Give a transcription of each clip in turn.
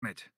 It.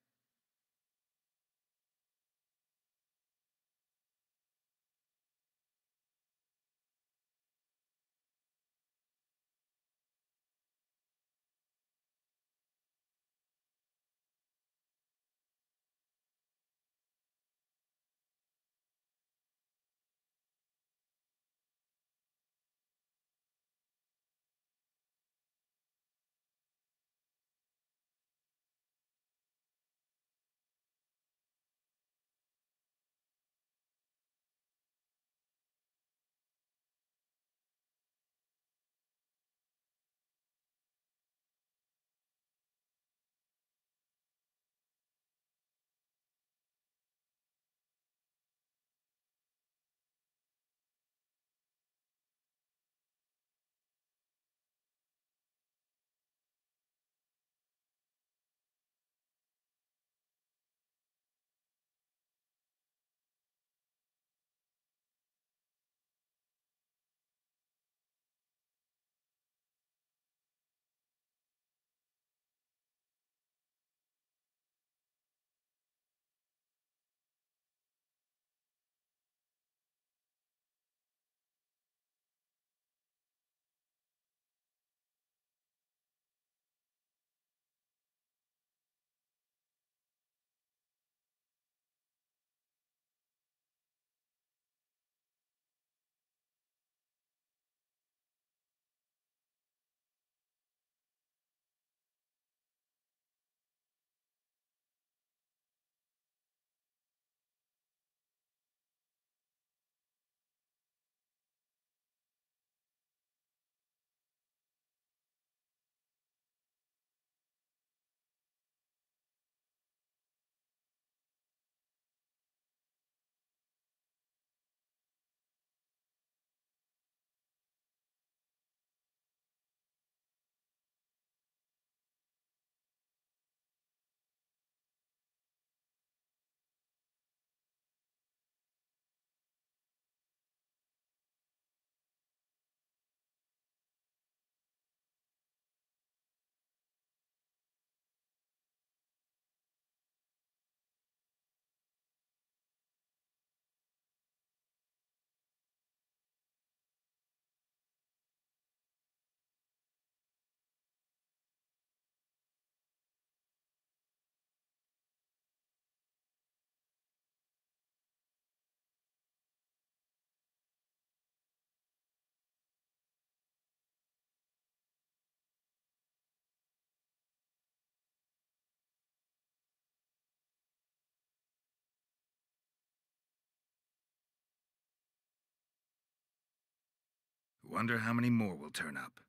Wonder how many more will turn up.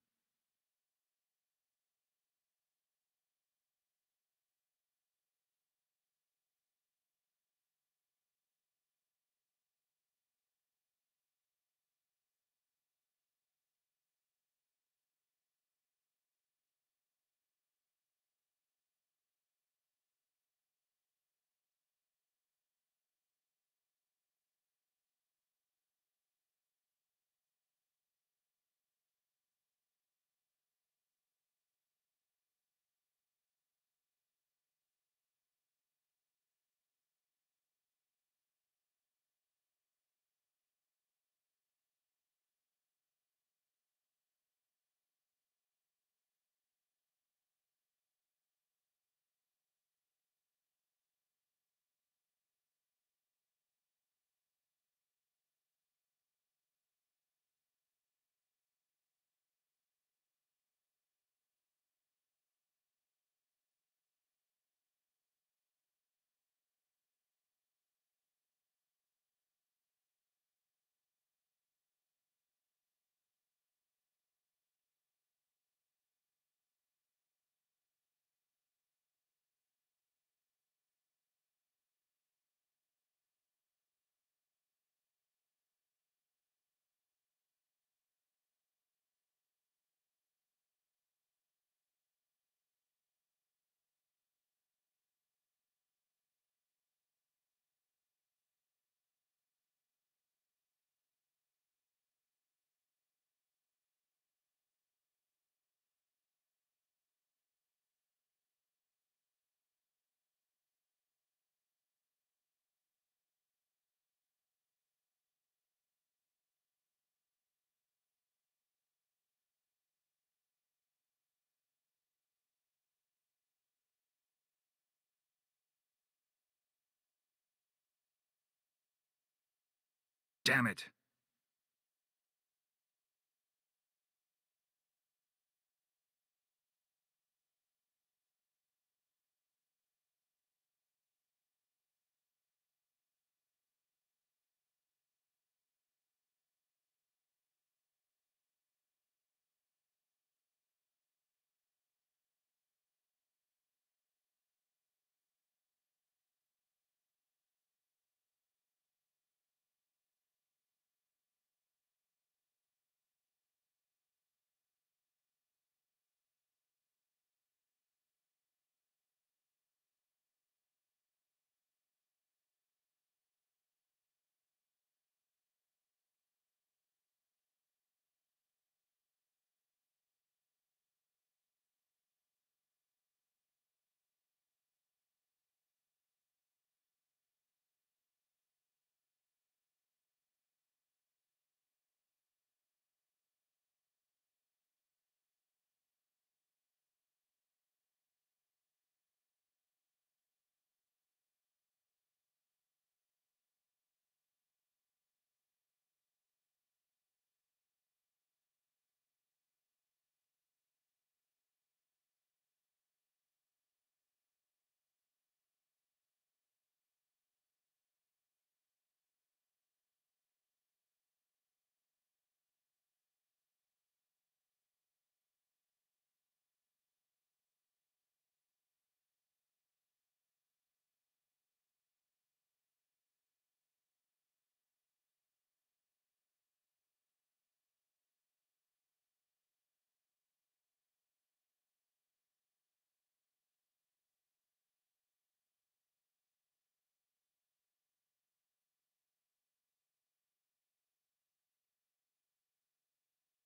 Damn it.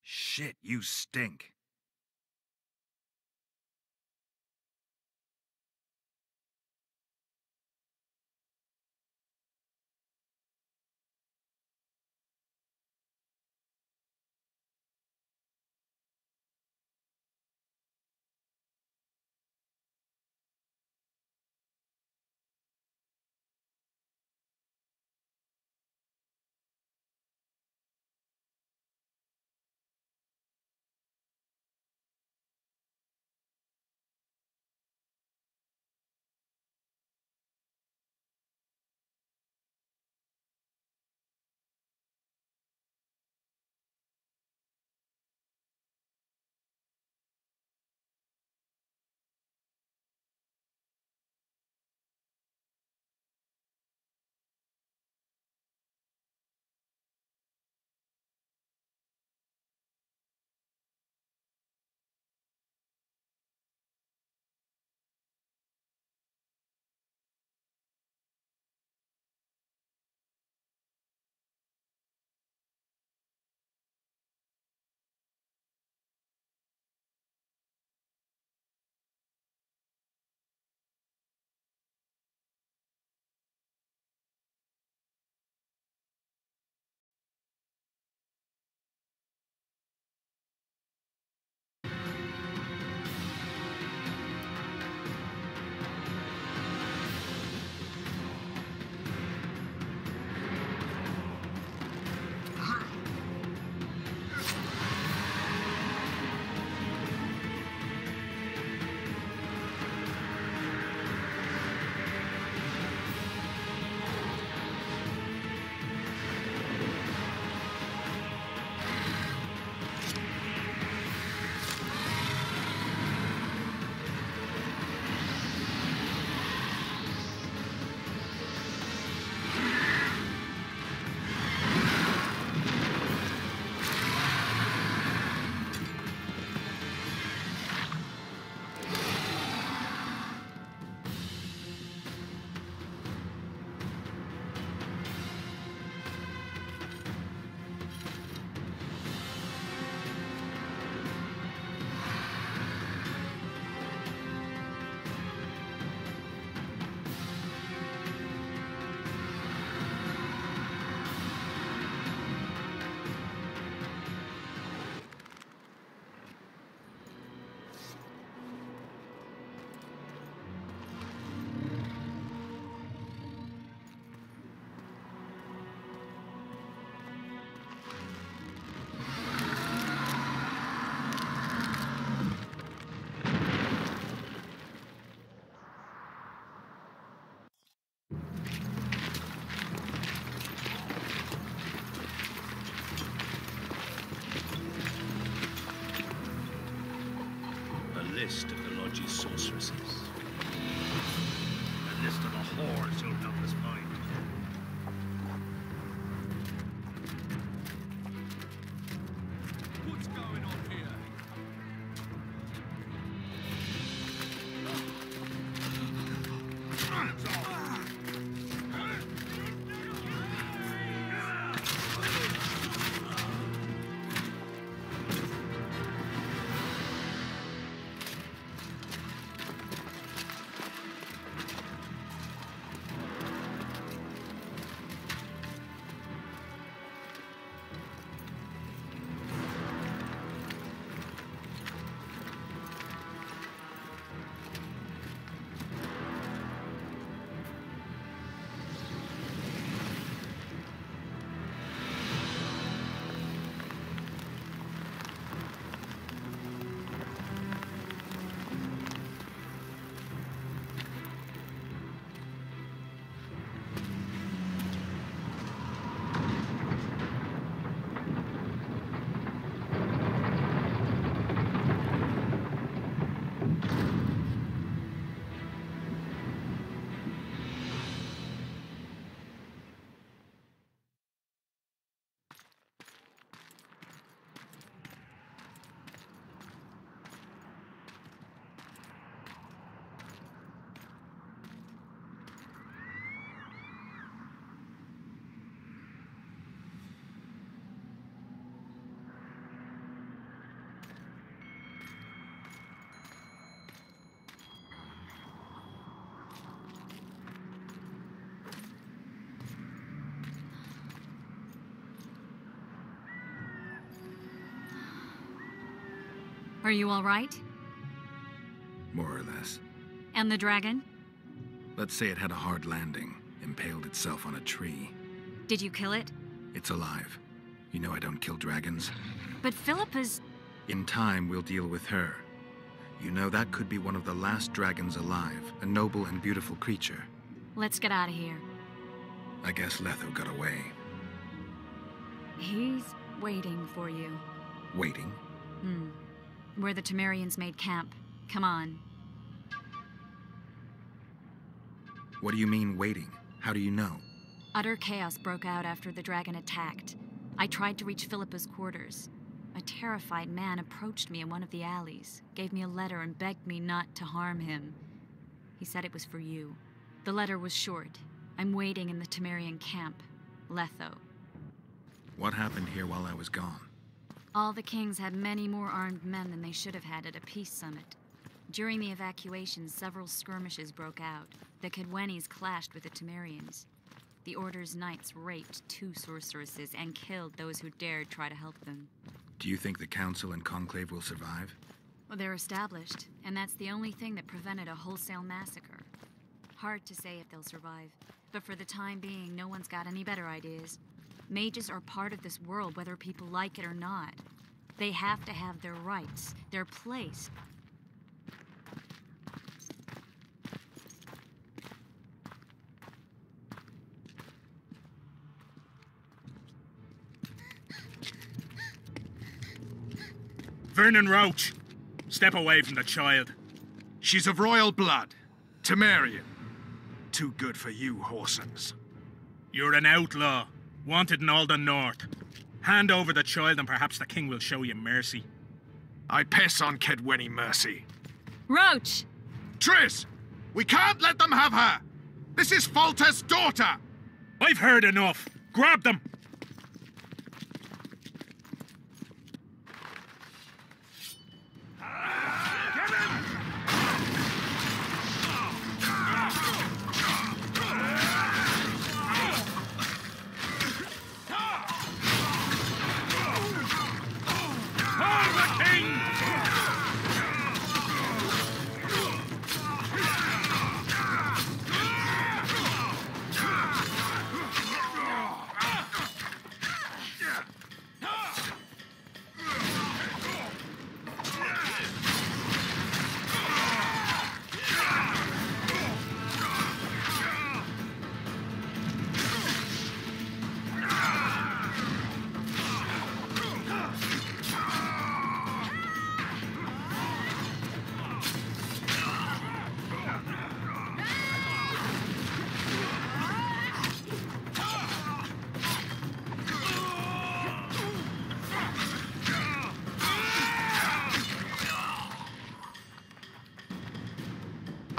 Shit, you stink. list of the Lodge's sorceresses. A list of the whores you'll help us find. What's going on here? Are you all right? More or less. And the dragon? Let's say it had a hard landing, impaled itself on a tree. Did you kill it? It's alive. You know I don't kill dragons. But Philippa's... In time, we'll deal with her. You know that could be one of the last dragons alive, a noble and beautiful creature. Let's get out of here. I guess Letho got away. He's waiting for you. Waiting? Where the Temerians made camp. Come on. What do you mean, waiting? How do you know? Utter chaos broke out after the dragon attacked. I tried to reach Philippa's quarters. A terrified man approached me in one of the alleys, gave me a letter and begged me not to harm him. He said it was for you. The letter was short. I'm waiting in the Temerian camp. Letho. What happened here while I was gone? All the kings had many more armed men than they should have had at a peace summit. During the evacuation, several skirmishes broke out. The Kedwenis clashed with the Temerians. The Order's knights raped 2 sorceresses and killed those who dared try to help them. Do you think the Council and Conclave will survive? Well, they're established, and that's the only thing that prevented a wholesale massacre. Hard to say if they'll survive, but for the time being, no one's got any better ideas. Mages are part of this world, whether people like it or not. They have to have their rights, their place. Vernon Roach, step away from the child. She's of royal blood. Temerian. Too good for you, Horsens. You're an outlaw, wanted in all the north. Hand over the child and perhaps the king will show you mercy. I piss on Kedweni mercy. Roach! Triss! We can't let them have her! This is Foltest's daughter! I've heard enough. Grab them!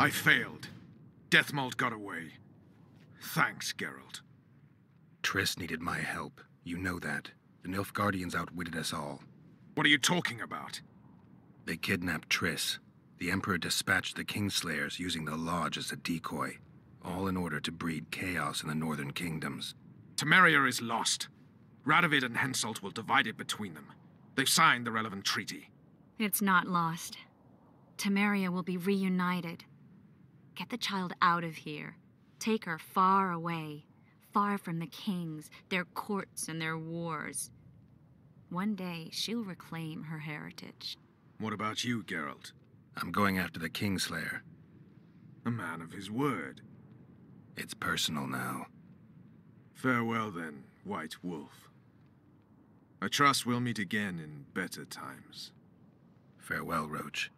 I failed. Deathmold got away. Thanks, Gerealt. Triss needed my help. You know that. The Nilfgaardians outwitted us all. What are you talking about? They kidnapped Triss. The Emperor dispatched the Kingslayers using the Lodge as a decoy, all in order to breed chaos in the northern kingdoms. Temeria is lost. Radovid and Henselt will divide it between them. They've signed the relevant treaty. It's not lost. Temeria will be reunited. Get the child out of here. Take her far away. Far from the kings, their courts, and their wars. One day, she'll reclaim her heritage. What about you, Gerealt? I'm going after the Kingslayer. A man of his word. It's personal now. Farewell then, White Wolf. I trust we'll meet again in better times. Farewell, Roach.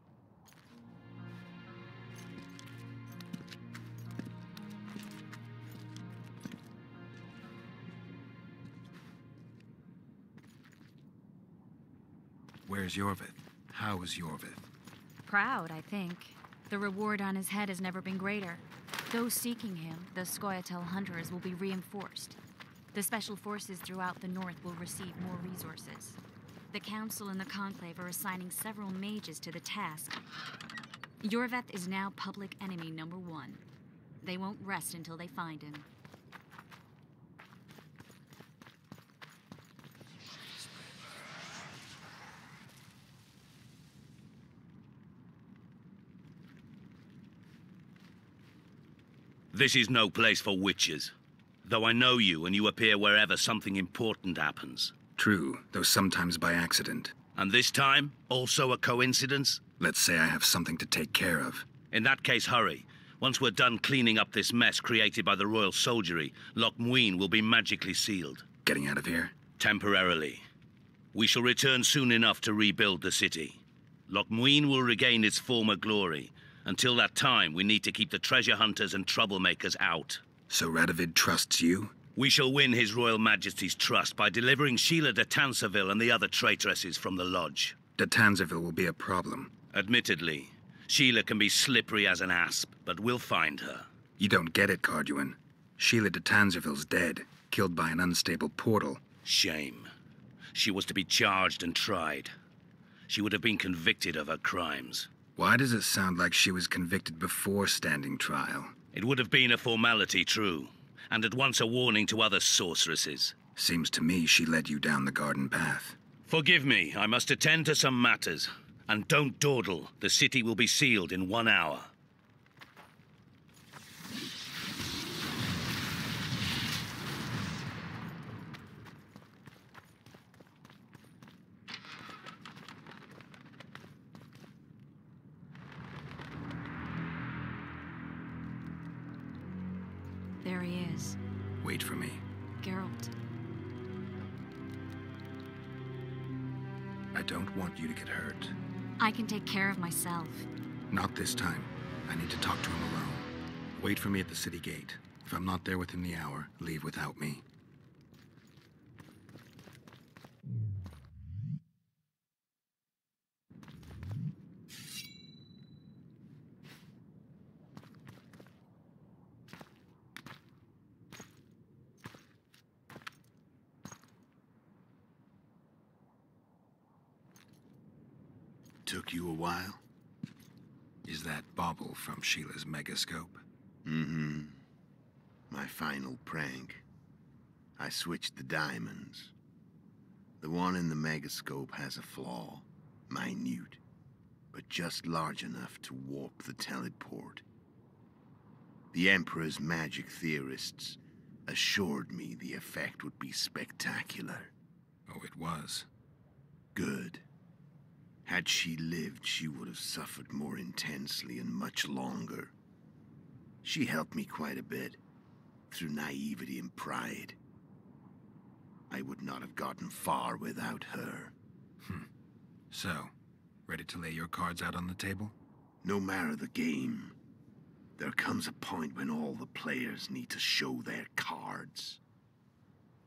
Where's Yorvith? How is Yorvith? Proud, I think. The reward on his head has never been greater. Those seeking him, the Scoia'tael hunters, will be reinforced. The special forces throughout the north will receive more resources. The Council and the Conclave are assigning several mages to the task. Yorvith is now public enemy #1. They won't rest until they find him. This is no place for witches. Though I know you, and you appear wherever something important happens. True, though sometimes by accident. And this time, also a coincidence? Let's say I have something to take care of. In that case, hurry. Once we're done cleaning up this mess created by the royal soldiery, Loch Muin will be magically sealed. Getting out of here? Temporarily. We shall return soon enough to rebuild the city. Loch Muin will regain its former glory. Until that time, we need to keep the treasure hunters and troublemakers out. So Radovid trusts you? We shall win His Royal Majesty's trust by delivering Sheila de Tanserville and the other traitresses from the Lodge. De Tanserville will be a problem. Admittedly, Sheila can be slippery as an asp, but we'll find her. You don't get it, Carduin. Sheila de Tanserville's dead, killed by an unstable portal. Shame. She was to be charged and tried. She would have been convicted of her crimes. Why does it sound like she was convicted before standing trial? It would have been a formality, true, and at once a warning to other sorceresses. Seems to me she led you down the garden path. Forgive me, I must attend to some matters. And don't dawdle, the city will be sealed in 1 hour. There he is. Wait for me. Gerealt. I don't want you to get hurt. I can take care of myself. Not this time. I need to talk to him alone. Wait for me at the city gate. If I'm not there within the hour, leave without me. Took you a while? Is that bauble from Sheila's megascope? Mm-hmm. My final prank. I switched the diamonds. The one in the megascope has a flaw. Minute. But just large enough to warp the teleport. The Emperor's magic theorists assured me the effect would be spectacular. Oh, it was. Good. Had she lived, she would have suffered more intensely and much longer. She helped me quite a bit, through naivety and pride. I would not have gotten far without her. So, ready to lay your cards out on the table? No matter the game, there comes a point when all the players need to show their cards.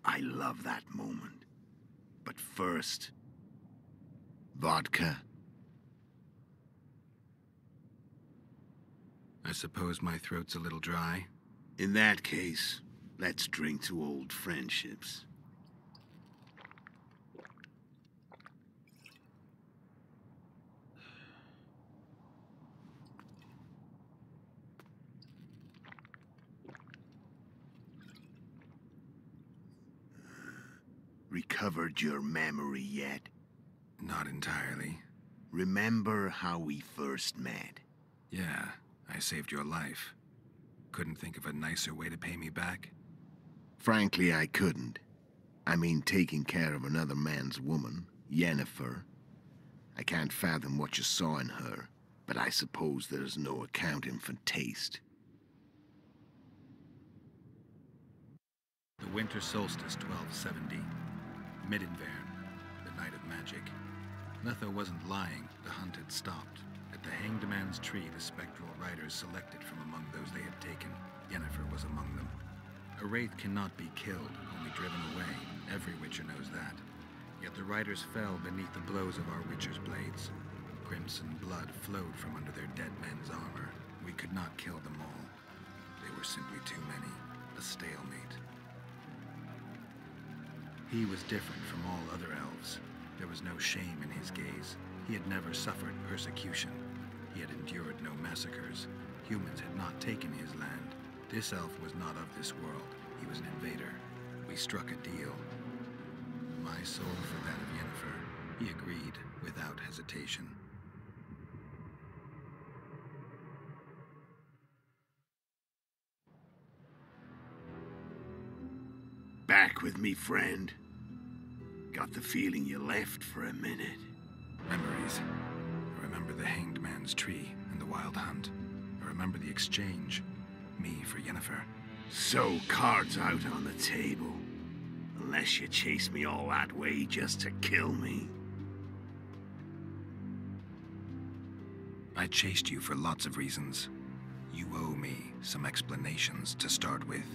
I love that moment. But first... vodka. I suppose my throat's a little dry. In that case, let's drink to old friendships. Recovered your memory yet? Not entirely. Remember how we first met? Yeah, I saved your life. Couldn't think of a nicer way to pay me back? Frankly, I couldn't. I mean, taking care of another man's woman, Yennefer. I can't fathom what you saw in her, but I suppose there's no accounting for taste. The winter solstice, 1270. Midinvern, the night of magic. Letho wasn't lying, the hunt had stopped. At the Hanged Man's Tree, the spectral riders selected from among those they had taken. Yennefer was among them. A wraith cannot be killed, only driven away. Every witcher knows that. Yet the riders fell beneath the blows of our witcher's blades. Crimson blood flowed from under their dead men's armor. We could not kill them all. They were simply too many. A stalemate. He was different from all other elves. There was no shame in his gaze. He had never suffered persecution. He had endured no massacres. Humans had not taken his land. This elf was not of this world. He was an invader. We struck a deal. My soul for that of Yennefer. He agreed without hesitation. Back with me, friend. Got the feeling you left for a minute. Memories. I remember the Hanged Man's Tree and the Wild Hunt. I remember the exchange. Me for Yennefer. So, cards out on the table. Unless you chase me all that way just to kill me. I chased you for lots of reasons. You owe me some explanations to start with.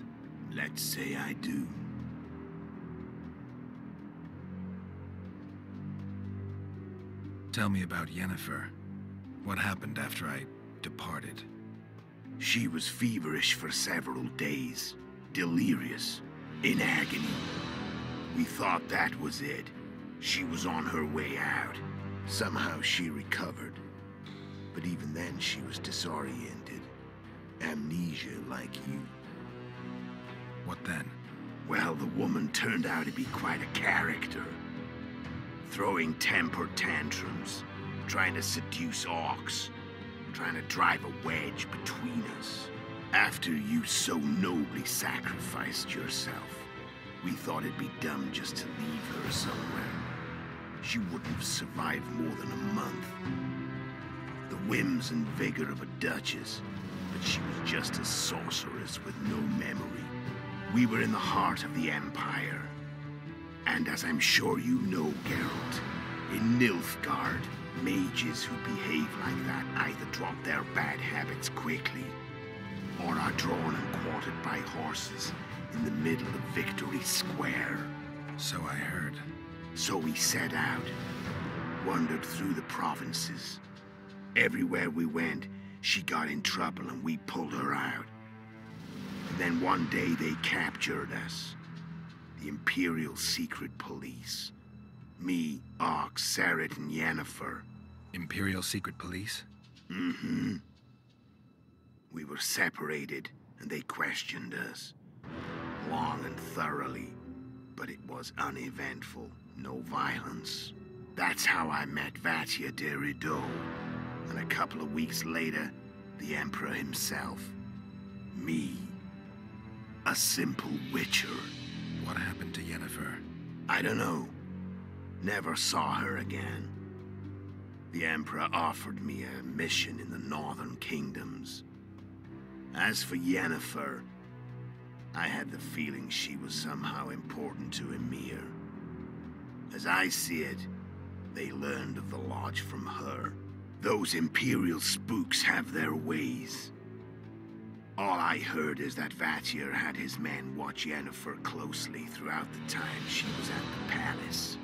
Let's say I do. Tell me about Yennefer. What happened after I departed? She was feverish for several days. Delirious. In agony. We thought that was it. She was on her way out. Somehow she recovered. But even then she was disoriented. Amnesia like you. What then? Well, the woman turned out to be quite a character. Throwing temper tantrums, trying to seduce orcs, trying to drive a wedge between us. After you so nobly sacrificed yourself, we thought it'd be dumb just to leave her somewhere. She wouldn't have survived more than a month. The whims and vigor of a duchess, but she was just a sorceress with no memory. We were in the heart of the Empire. And as I'm sure you know, Gerealt, in Nilfgaard, mages who behave like that either drop their bad habits quickly, or are drawn and quartered by horses in the middle of Victory Square. So I heard. So we set out, wandered through the provinces. Everywhere we went, she got in trouble and we pulled her out. And then one day they captured us. The Imperial Secret Police. Me, Ox, Seret, and Yennefer. Imperial Secret Police? Mm-hmm. We were separated, and they questioned us. Long and thoroughly, but it was uneventful. No violence. That's how I met Vatia de Rideau. And a couple of weeks later, the Emperor himself. Me. A simple witcher. What happened to Yennefer? I don't know. Never saw her again. The Emperor offered me a mission in the northern kingdoms. As for Yennefer, I had the feeling she was somehow important to Emir. As I see it, they learned of the Lodge from her. Those Imperial spooks have their ways. All I heard is that Vatir had his men watch Yennefer closely throughout the time she was at the palace.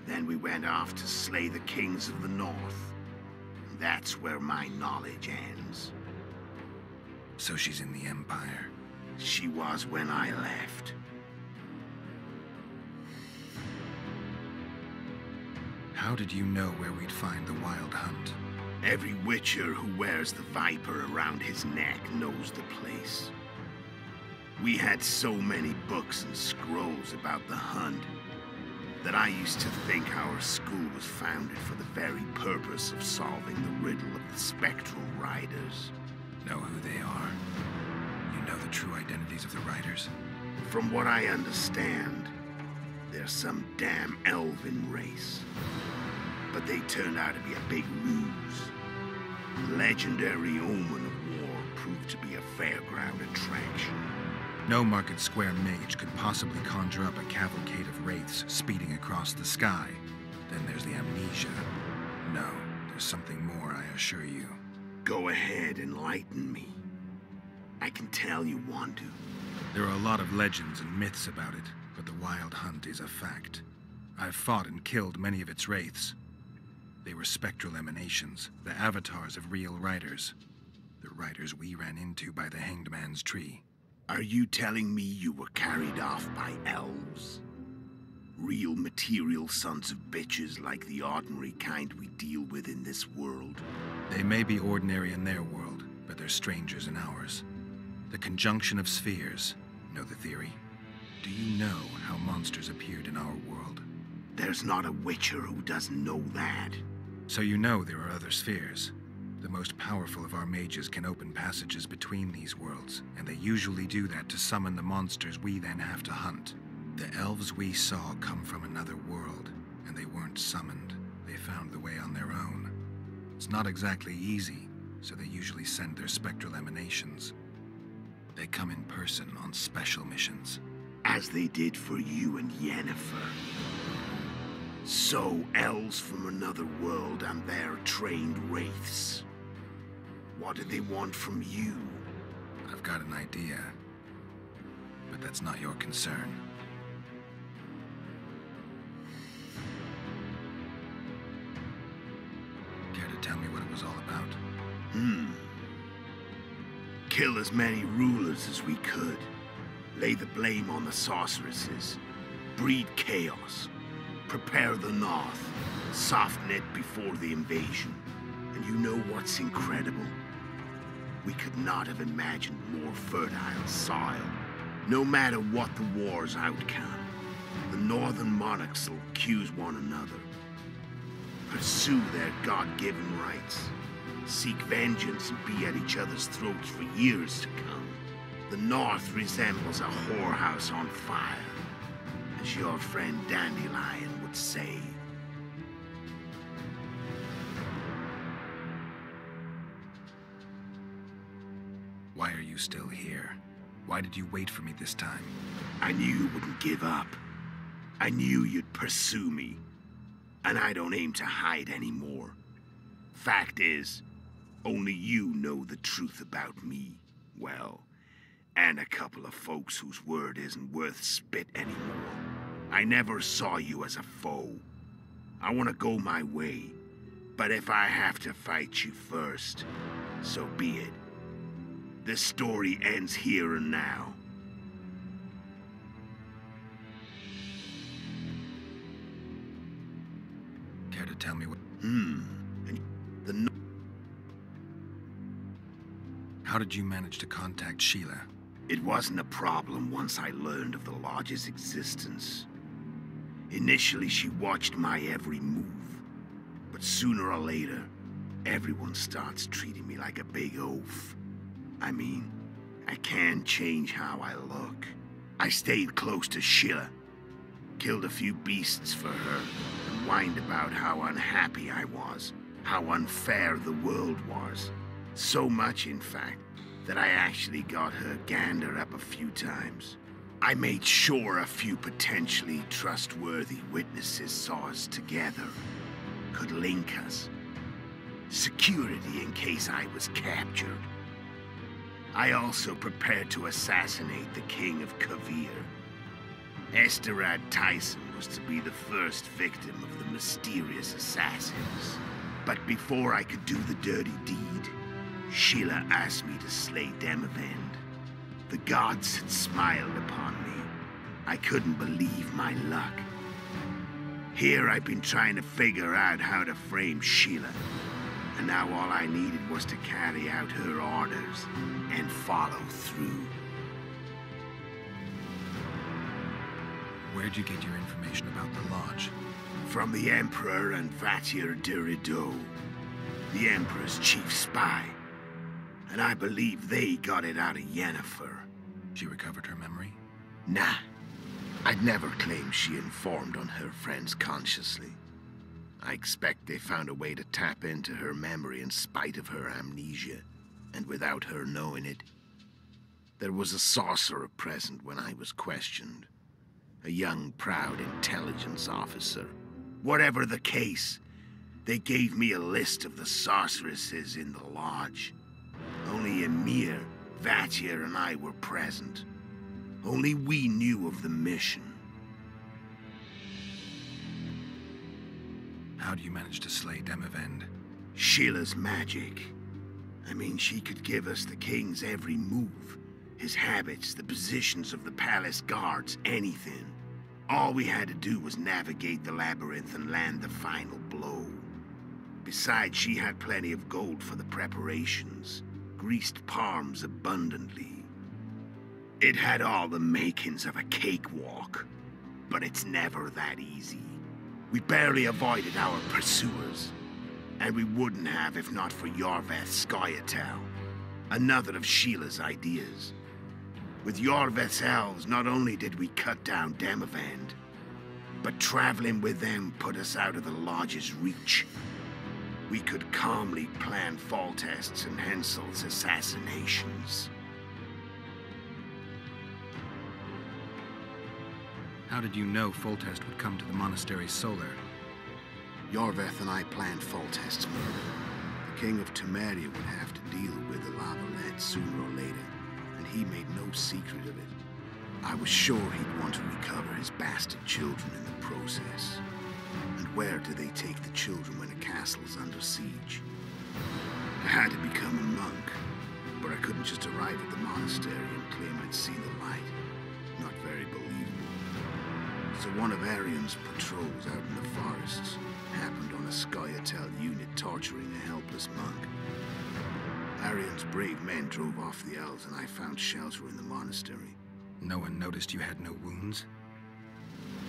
Then we went off to slay the kings of the north. That's where my knowledge ends. So she's in the Empire. She was when I left. How did you know where we'd find the Wild Hunt? Every Witcher who wears the Viper around his neck knows the place. We had so many books and scrolls about the hunt that I used to think our school was founded for the very purpose of solving the riddle of the spectral riders. Know who they are? You know the true identities of the riders? From what I understand, they're some damn elven race. But they turned out to be a big ruse. The legendary omen of war proved to be a fairground attraction. No Market Square mage could possibly conjure up a cavalcade of wraiths speeding across the sky. Then there's the amnesia. No, there's something more, I assure you. Go ahead, enlighten me. I can tell you want to. There are a lot of legends and myths about it, but the Wild Hunt is a fact. I've fought and killed many of its wraiths. They were spectral emanations, the avatars of real riders. The riders we ran into by the Hanged Man's Tree. Are you telling me you were carried off by elves? Real material sons of bitches like the ordinary kind we deal with in this world? They may be ordinary in their world, but they're strangers in ours. The conjunction of spheres. Know the theory? Do you know how monsters appeared in our world? There's not a Witcher who doesn't know that. So you know there are other spheres. The most powerful of our mages can open passages between these worlds, and they usually do that to summon the monsters we then have to hunt. The elves we saw come from another world, and they weren't summoned. They found the way on their own. It's not exactly easy, so they usually send their spectral emanations. They come in person on special missions. As they did for you and Yennefer. So, elves from another world and their trained wraiths. What do they want from you? I've got an idea, but that's not your concern. Care to tell me what it was all about? Kill as many rulers as we could. Lay the blame on the sorceresses. Breed chaos. Prepare the North. Soften it before the invasion. And you know what's incredible? We could not have imagined more fertile soil. No matter what the war's outcome, the northern monarchs will accuse one another. Pursue their God-given rights. Seek vengeance and be at each other's throats for years to come. The North resembles a whorehouse on fire, as your friend Dandelion would say. Why are you still here? Why did you wait for me this time? I knew you wouldn't give up. I knew you'd pursue me. And I don't aim to hide anymore. Fact is, only you know the truth about me. Well, and a couple of folks whose word isn't worth spit anymore. I never saw you as a foe. I want to go my way. But if I have to fight you first, so be it. This story ends here and now. Care to tell me what... And the... How did you manage to contact Sheila? It wasn't a problem once I learned of the Lodge's existence. Initially, she watched my every move. But sooner or later, everyone starts treating me like a big oaf. I mean, I can't change how I look. I stayed close to Sheila, killed a few beasts for her, and whined about how unhappy I was, how unfair the world was. So much, in fact, that I actually got her gander up a few times. I made sure a few potentially trustworthy witnesses saw us together, could link us. Security in case I was captured. I also prepared to assassinate the King of Kavir. Esterad Tyson was to be the first victim of the mysterious assassins. But before I could do the dirty deed, Sheila asked me to slay Demavend. The gods had smiled upon me. I couldn't believe my luck. Here I've been trying to figure out how to frame Sheila. And now all I needed was to carry out her orders and follow through. Where'd you get your information about the lodge? From the Emperor and Vatir de Rideau, the Emperor's chief spy. And I believe they got it out of Yennefer. She recovered her memory? Nah. I'd never claim she informed on her friends consciously. I expect they found a way to tap into her memory in spite of her amnesia, and without her knowing it. There was a sorcerer present when I was questioned. A young, proud intelligence officer. Whatever the case, they gave me a list of the sorceresses in the lodge. Only Emir, Vatir, and I were present. Only we knew of the mission. How do you manage to slay Demavend? Sheila's magic. I mean, she could give us the king's every move. His habits, the positions of the palace guards, anything. All we had to do was navigate the labyrinth and land the final blow. Besides, she had plenty of gold for the preparations. Greased palms abundantly. It had all the makings of a cakewalk. But it's never that easy. We barely avoided our pursuers. And we wouldn't have if not for Yorveth's Scoia'tael. Another of Sheila's ideas. With Yorveth's elves, not only did we cut down Demavend, but traveling with them put us out of the lodge's reach. We could calmly plan Foltest's and Hensel's assassinations. How did you know Foltest would come to the monastery solar? Yorveth and I planned Foltest's murder. The king of Temeria would have to deal with the Lavalette sooner or later, and he made no secret of it. I was sure he'd want to recover his bastard children in the process. And where do they take the children when a castle's under siege? I had to become a monk, but I couldn't just arrive at the monastery and claim I'd seen the light. Not very believable. So one of Arian's patrols out in the forests happened on a Scoia'tael unit torturing a helpless monk. Arian's brave men drove off the elves and I found shelter in the monastery. No one noticed you had no wounds?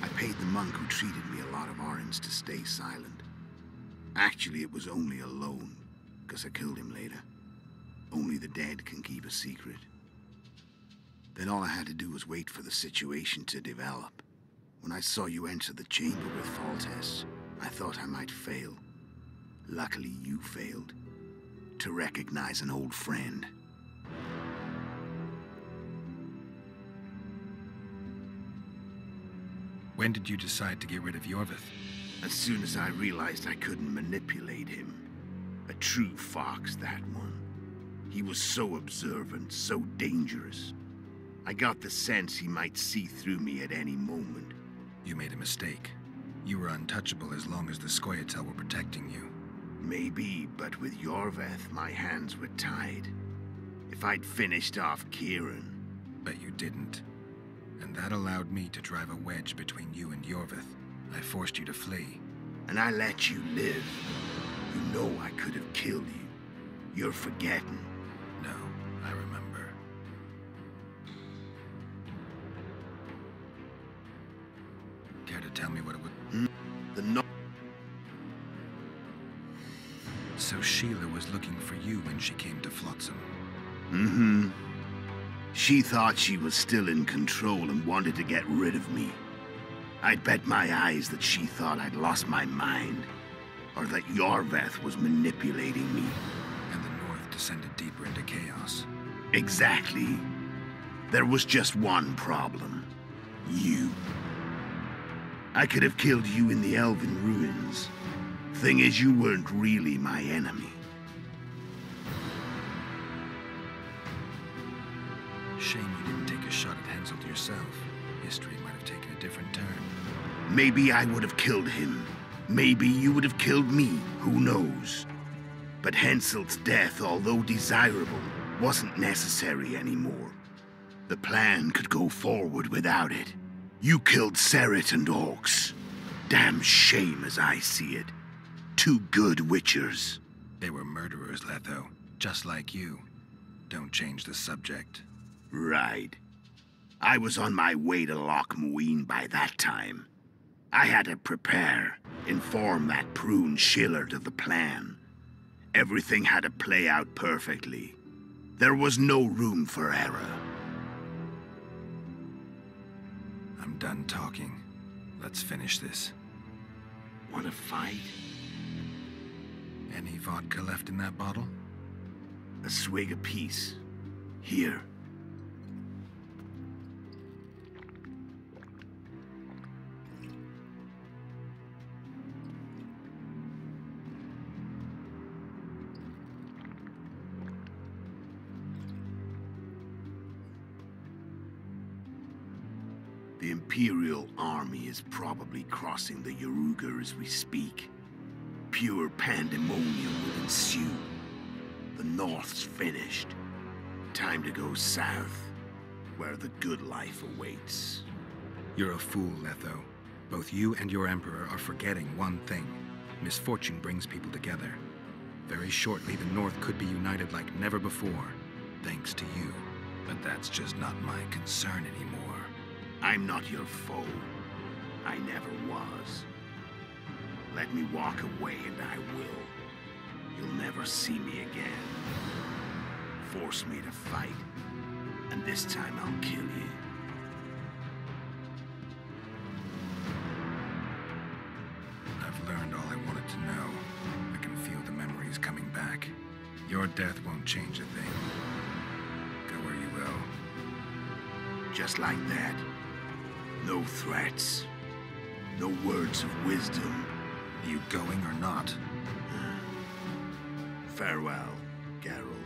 I paid the monk who treated me a lot of orange to stay silent. Actually, it was only a loan, because I killed him later. Only the dead can keep a secret. Then all I had to do was wait for the situation to develop. When I saw you enter the chamber with Foltest, I thought I might fail. Luckily, you failed. To recognize an old friend. When did you decide to get rid of Yorveth? As soon as I realized I couldn't manipulate him. A true fox, that one. He was so observant, so dangerous. I got the sense he might see through me at any moment. You made a mistake. You were untouchable as long as the Scoia'tael were protecting you. Maybe, but with Yorveth, my hands were tied. If I'd finished off Kieran... But you didn't. And that allowed me to drive a wedge between you and Yorveth. I forced you to flee. And I let you live. You know I could have killed you. You're forgetting. No, I remember. Care to tell me what it would... So Sheila was looking for you when she came to Flotsam. Mm-hmm. She thought she was still in control and wanted to get rid of me. I'd bet my eyes that she thought I'd lost my mind, or that Yorveth was manipulating me. And the North descended deeper into chaos. Exactly. There was just one problem. You. I could have killed you in the Elven ruins. Thing is, you weren't really my enemy. Shame you didn't take a shot at Henselt yourself. History might have taken a different turn. Maybe I would have killed him. Maybe you would have killed me. Who knows? But Henselt's death, although desirable, wasn't necessary anymore. The plan could go forward without it. You killed Serret and Orcs. Damn shame as I see it. Two good witchers. They were murderers, Letho. Just like you. Don't change the subject. Right. I was on my way to Loch Muin by that time. I had to prepare, inform that prune Shillard of the plan. Everything had to play out perfectly. There was no room for error. I'm done talking. Let's finish this. Want to fight? Any vodka left in that bottle? A swig apiece. Here. The Imperial army is probably crossing the Yaruga as we speak. Pure pandemonium will ensue. The North's finished. Time to go south, where the good life awaits. You're a fool, Letho. Both you and your Emperor are forgetting one thing. Misfortune brings people together. Very shortly, the North could be united like never before, thanks to you. But that's just not my concern anymore. I'm not your foe. I never was. Let me walk away and I will. You'll never see me again. Force me to fight, and this time I'll kill you. I've learned all I wanted to know. I can feel the memories coming back. Your death won't change a thing. Go where you will. Just like that. No threats. No words of wisdom. You going or not? Farewell, Gerealt.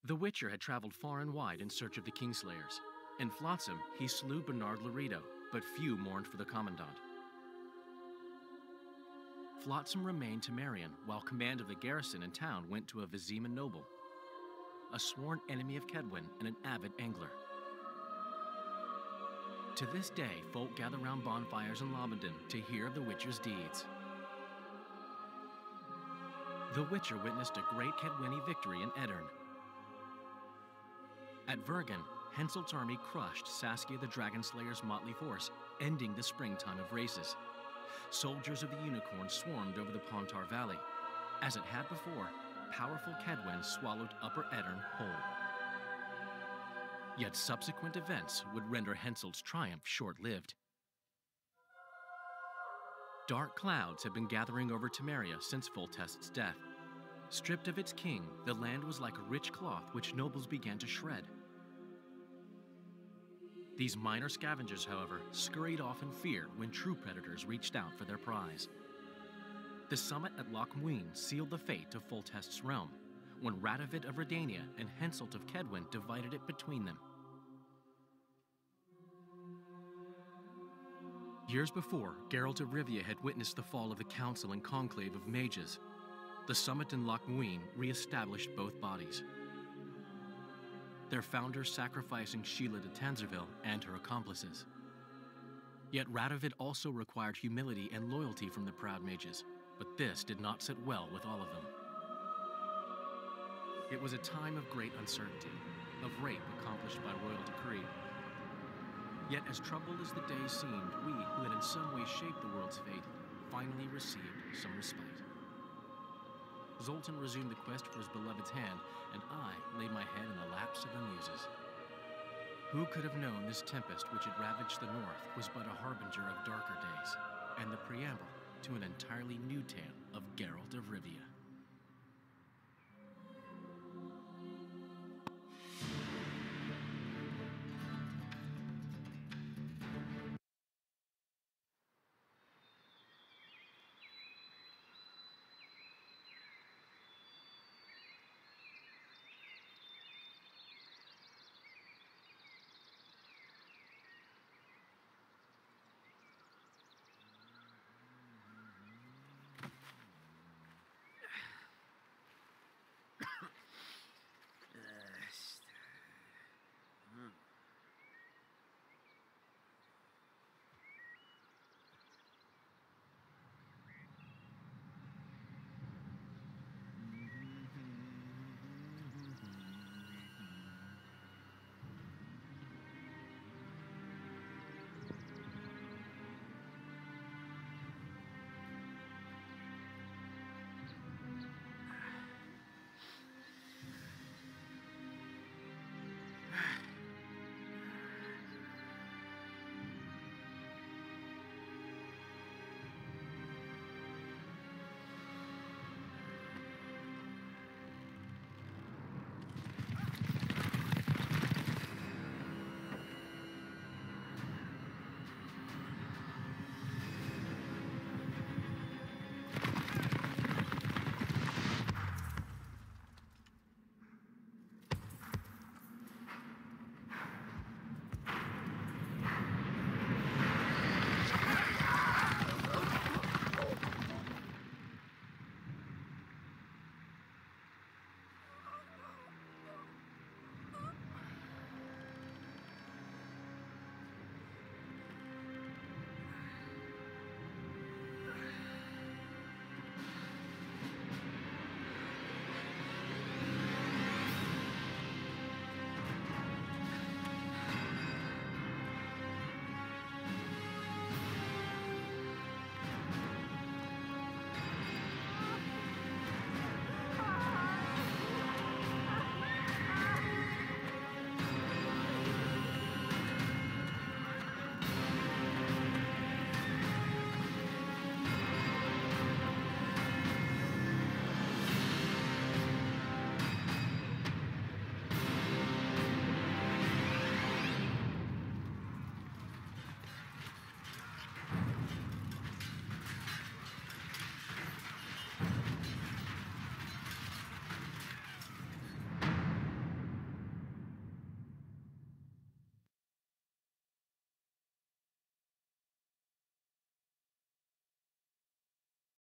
The Witcher had traveled far and wide in search of the Kingslayers. In Flotsam, he slew Bernard Laredo, but few mourned for the Commandant. Flotsam remained Temerian, while command of the garrison and town went to a Vizima noble, a sworn enemy of Kedwen and an avid angler. To this day, folk gather round bonfires in Lomondon to hear of the Witcher's deeds. The Witcher witnessed a great Kedweni victory in Edirn. At Vergen, Henselt's army crushed Saskia the Dragonslayer's motley force, ending the springtime of races. Soldiers of the Unicorn swarmed over the Pontar Valley. As it had before, powerful Kedwen swallowed Upper Edirn whole. Yet subsequent events would render Henselt's triumph short-lived. Dark clouds had been gathering over Temeria since Foltest's death. Stripped of its king, the land was like a rich cloth which nobles began to shred. These minor scavengers, however, scurried off in fear when true predators reached out for their prize. The summit at Loch Muin sealed the fate of Foltest's realm, when Radovid of Redania and Henselt of Kedwin divided it between them. Years before, Gerealt of Rivia had witnessed the fall of the Council and Conclave of Mages. The summit in Loch Muin re-established both bodies, their founders sacrificing Sheila de Tanzerville and her accomplices. Yet Radovid also required humility and loyalty from the proud mages, but this did not sit well with all of them. It was a time of great uncertainty, of rape accomplished by royal decree. Yet as troubled as the days seemed, we, who had in some way shaped the world's fate, finally received some respite. Zoltan resumed the quest for his beloved's hand, and I laid my head in the laps of the muses. Who could have known this tempest which had ravaged the north was but a harbinger of darker days, and the preamble to an entirely new tale of Gerealt of Rivia.